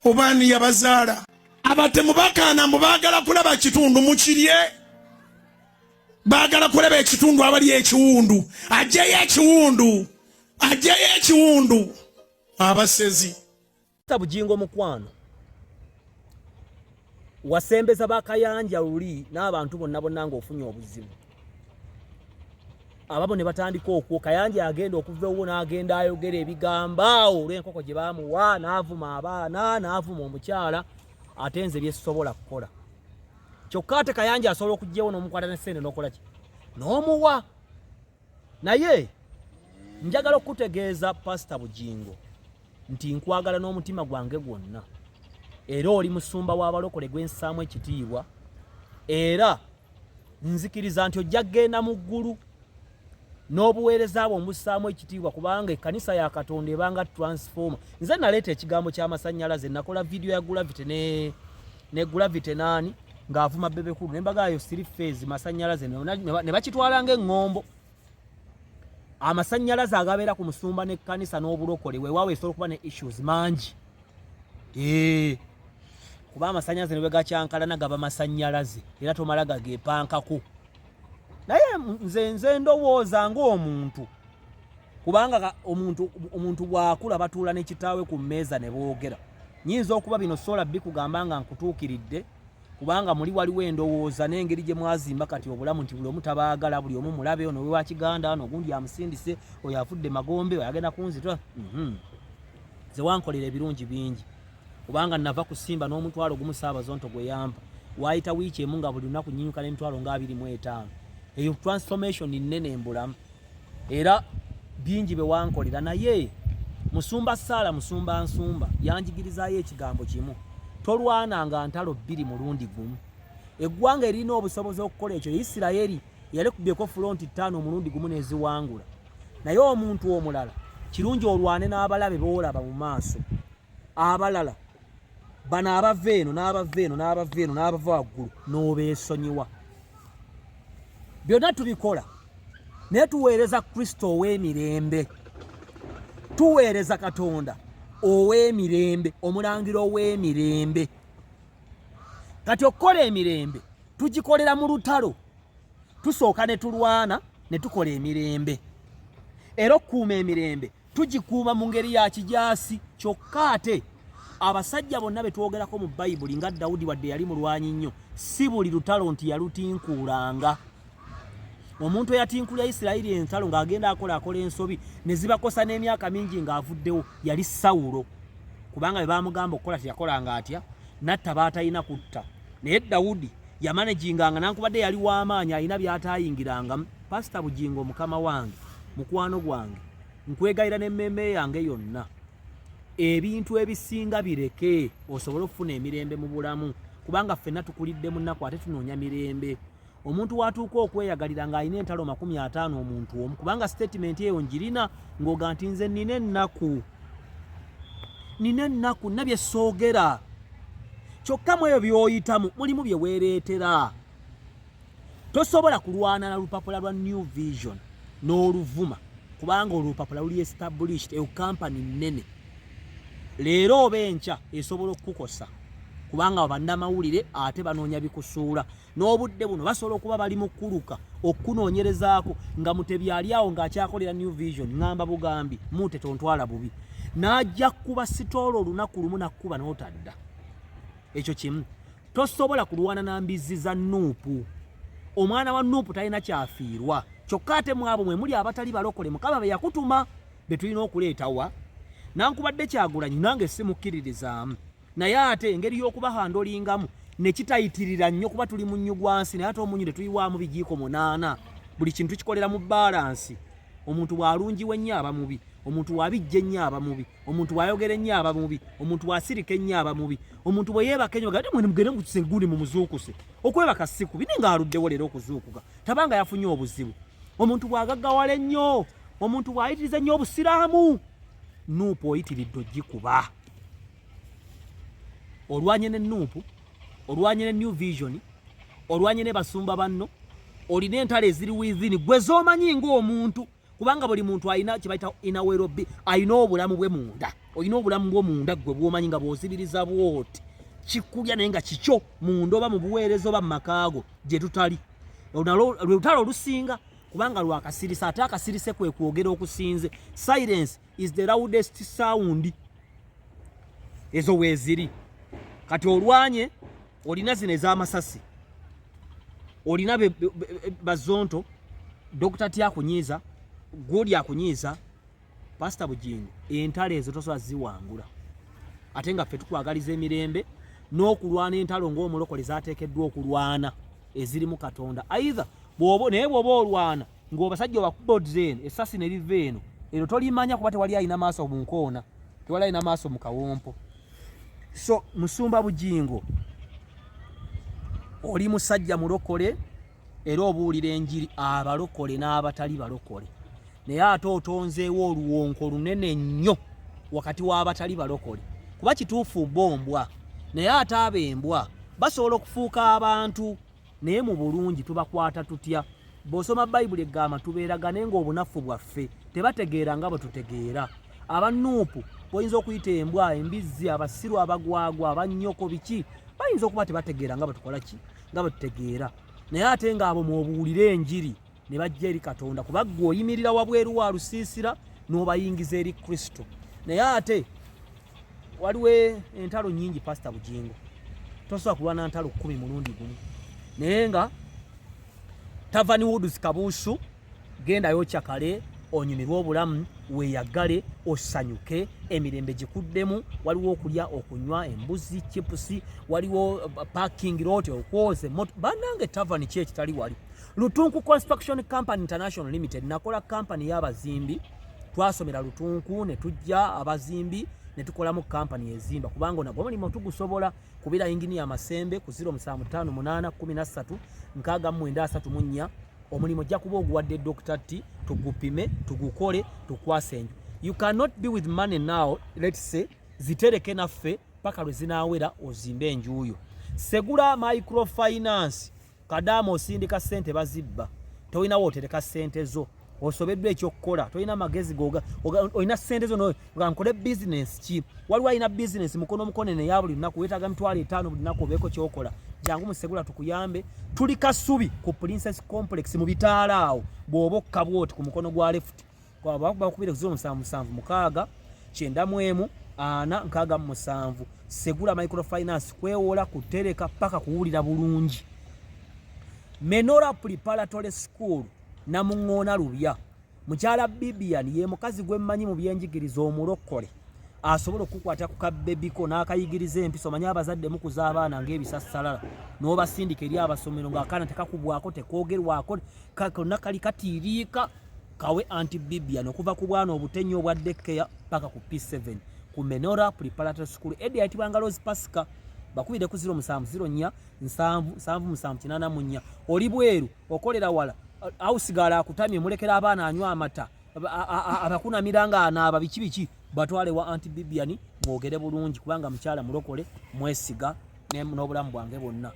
obani yabazaala abatemu bakaana mubagala kulaba kitundu mukirye bagala kulaba ekitundu abali ekiwundu ajjayo ekiwundu abasezi Bugingo mukwano wasembeza bakayanja luli n'abantu bonna ng'ofunye obuzibu ababo ne batandika okwo kayanja agenda okuva ewo n'agenda ayogera ebigambaawo olw'enkoko gye baamuwa n'avuma abaana n'avuma omukyala atenze byesobola kukola kyokka ate kayanja asobola okugyewo n'omukwata n'essente n'okola ki n'omuwa naye njagala okutegeeza Pastor Bugingo nti nkwagala n'omutima gwange gwonna era oli musumba w'abalokole gw'ensaamu ekitiibwa era nzikiriza nti ojja kgenda mu ggulu n'obuweereza bwo omussaamu ekitiibwa kubanga ekkanisa ya Katonda ebanga transformer. Nze naleeta ekigambo ky'amasannyalaze nakola video ya Gravity ne Gravity nani ng'avuma Bebekulu n'embagayo 3 phase masannyalaze ne bakitwala ng'eŋŋombo. Amasannyalaze agabeera ku musumba n'ekkanisa n'obulokole weewaawo esobola okuba ne issues mangi. Kuba amasannyalaze ne bwe gakyankalana gaba masannyalaze era tomala gageepankako. Naye nze ndowooza ng'omuntu kubanga omuntu bw'akula batuula ne kitaawe ku mmeeza ne boogera. Nyinza okuba bino sola bikugamba nga nkutuukiridde kubanga muli waliwo endowooza n'engeri gye mwazimba kati obulamu nti buli omu tabaagala buli omu mulabe ono we wa Kiganda ono ogundi amusindise oyo afudde magombe oyo agenda kunzitwa. Ze wankolera ebirungi bingi kubanga nava kusimba n'omutwalo gumu Ssaabazonto gwe yampa waayita wiiki emu nga buli lunaku nyinyuka n'emitwalo nga 25. Eyo transformation nnene embulamu era bingi be wankolera naye musumba Saala musumba nsumba yanjigirizayo ekigambo kimu tolwananga ntalo 2 mulundi gumu. Eggwanga erina obusobozi okukola ekyo Isirayiri yalekubyeko front 5 omulundi gumu neziwangula naye omuntu omulala kirungi olwane n'abalabe boolaba mu maaso abalala bana abava eno n'abava waggulu n'obeesonyiwa. Byonna tubikola naye tuweereza Kristo ow'emirembe, tuweereza Katonda ow'emirembe, omulangira ow'emirembe. Kati okukola emirembe tugikolera mu lutalo, tusooka ne tulwana ne tukola emirembe era okukuuma emirembe tugikuuma mu ngeri ya kijaasi. Kyokka ate abasajja bonna be twogerako mu Bayibuli nga Dawudi wadde yali mulwanyi nnyo si buli lutalo nti yalutinkuulanga. Omuntu eyatinkulya Isirayiri entalo ng'agenda akola ensobi ne zibakosa n'emyaka mingi ng'avuddewo yali Sawulo kubanga be baamugamba okukola teyakolanga atya natta baatalina kutta. Naye Dawudi yamanaginganga nankubadde yali w'amaanyi alina by'ataayingirangamu. Pastor Bugingo mukama wange mukwano gwange nkwegayira n'emmeme yange yonna ebintu ebisinga bireke osobole okufuna emirembe mu bulamu kubanga ffenna tukulidde mu nnaku ate tunoonya mirembe. Omuntu watuuka okweyagalira ng'alina entalo 50 omuntu omu kubanga statement eyo njirina ng'oga nti nze nina ennaku nabye soogera kyokka mu ebyo by'oyitamu mulimu bye weereetera. Tosobola kulwana na lupapula lwa New Vision n'oluvuma kubanga olupapula luli established eyo kampani nnene leero oba enkya esobola okukukosa kubanga bannamawulire ate banoonya bikusuula n'obudde buno basobola okuba bali mu kkuluka okunoonyerezaako nga Mutebi ali awo ng'akyakolera New Vision ngamba bugambi mute tontwala bubi n'ajja kuba sitoola olunaku lumu nakkuba n'otadda. Ekyo kimu. Tosobola kulwana na mbizzi za Nuupu. Omwana wa Nuupu talina kyafiirwa kyokka ate mwabo mwe muli abatali balokole Mukama be yakutuma be tulina okuleetawa. Nankubadde Kyagulanyi nange simukkiririzaamu naye ate engeri y'okubahandolingamu ne kitayitirira nnyo kuba tuli mu nnyugwansi naye ate omunyu ne tuyiwaamu bijiiko 8 buli kintu kikolera mu balansi. Omuntu bw'alungiwa ennyo aba mubi, omuntu bw'abijja ennyo aba mubi, omuntu bw'ayogera ennyo aba mubi, omuntu bw'asirika ennyo aba mubi, omuntu bwe yeebaka ennyo gati mwene mugende mukisenguli mu muzuukuse okwebaka siku bine ng'aluddewo leero okuzuukuka tabanga yafunye obuzibu. Omuntu bw'agaggawala ennyo, omuntu bw'ayitiriza ennyo obusiraamu Nuupu oyitiridde ogikuba. Olwanye ne Nuupu, olwanye ne New Vision, olwanye ne basumba banno, olina entalo eziri within gwe z'omanyi ng'omuntu kubanga buli muntu alina kibaita ina werobi alina obulamu bwe munda olina obulamu bwo munda gwe bwomanyi nga bwozibiriza bwoti kikulya naye nga kikyo munda oba mu buweereza oba mu makaago gye tutali lutalo lusinga kubanga lwakasirisa ate akasirise kwe kwogera okusinze. Silence is the loudest sound. Ezo weeziri kati olwanye olina zino ez'amasasi olina bazonto Dr. Tyakunyiza guli akunyiza Pastor Bujingo entalo ezo tosobola ziwangula ate nga ffe tukwagaliza emirembe n'okulwana entalo ng'omulokole zaateekeddwa okulwana ezirimu Katonda either naye bw'oba olwana ng'obasajja obakubods eno essasi ne liva eno ero tolimanya kuba tewali alina maaso mu nkoona tewali alina maaso mu kawompo. So Musumba Bujingo oli musajja mulokole era obuulira enjiri abalokole n'abatali balokole naye ate otonzeewo oluwonko lunene nnyo wakati w'abatali balokole kuba kituufu bombwa naye ate ab'embwa basobola okufuuka abantu naye mu bulungi tubakwata tutya. Bw'osoma Bayibuli egamba tubeeragane ng'obunafu bwaffe tebategeera nga bwe tutegeera. Abannuupu boyinza okuyita embwa embizzi abasiru abagwagwa abannyoko biki bayinza okuba tebategeera nga bwe tukola ki nga bwe tutegeera naye ate ng'abo mw'obuwulira enjiri ne bajja eri Katonda kuba ggwe oyimirira wabweru wa lusiisira n'obayingiza eri Kristo. Naye ate waliwo entalo nnyingi Pastor Bujingo tosobola kulwana ntalo 10 mulundi gumu naye nga Tavani Woods kabuusu gendayo kyakale onyumirwa obulamu weeyagale osanyuke emirembe gikuddemu waliwo okulya okunywa embuzi chipusi waliwo parking lot okwoze bannange Tavani kye kitali wali Lutunku Construction Company International Limited nakola company y'abazimbi twasomera Lutunku ne tujja abazimbi ne tukolamu company ezimba kubanga nagwo mulimu tugusobola kubira engineer Masembe ku 0758136934 omulimu jja kuba oguwadde Dr. T tugupime tugukole tukwase enju. You cannot be with money now, let's say zitereke naffe paka lwe zinaawera ozimbe enjuuyo. Segula microfinance kadamo osindika sente bazibba toyina wootereka sente zo osobeddwa ekyokukola toyina magezi goga oyina sente zo no nkole business ki waliwo alina business mukono mukonene ya buli lunaku weetaaga mitwalo 5 buli lunaku obeeko kyokola jangu musegula tukuyambe tuli Kasubi ku Princess Complex mu bitaala awo bw'oba okkabwoti ku mukono gwa left bakubire 0776 94 Segula microfinance kwewola kutereka paka kuwulira bulungi. Menora Preparatory School Namungona Lubya mukyala Bibian ye mukazi gwe mmanyi mu byenjigiriza omulokole asobola okukwata ku kabebiko n'akayigiriza empiso omanyi abazadde mukuza abaana ng'ebisassalala n'obasindika eri abasomero ng'akaana tekakubwako tekoogerwako kakonna kali katiiriika kawe anti Bibian okuva ku bwana obutenyi obwaddekeya paka ku P7 ku Menora Preparatory School edi yayitibwanga Rose Pasika bakubide ku 0704 oli bweru okolera wala ausigala akutamye mulekera abaana anywa amata abakunamiranga anaaba biki batwale wa anti Bibian mwogere bulungi kubanga mukyala mulokole mwesiga n'obulamu bwange bwonna.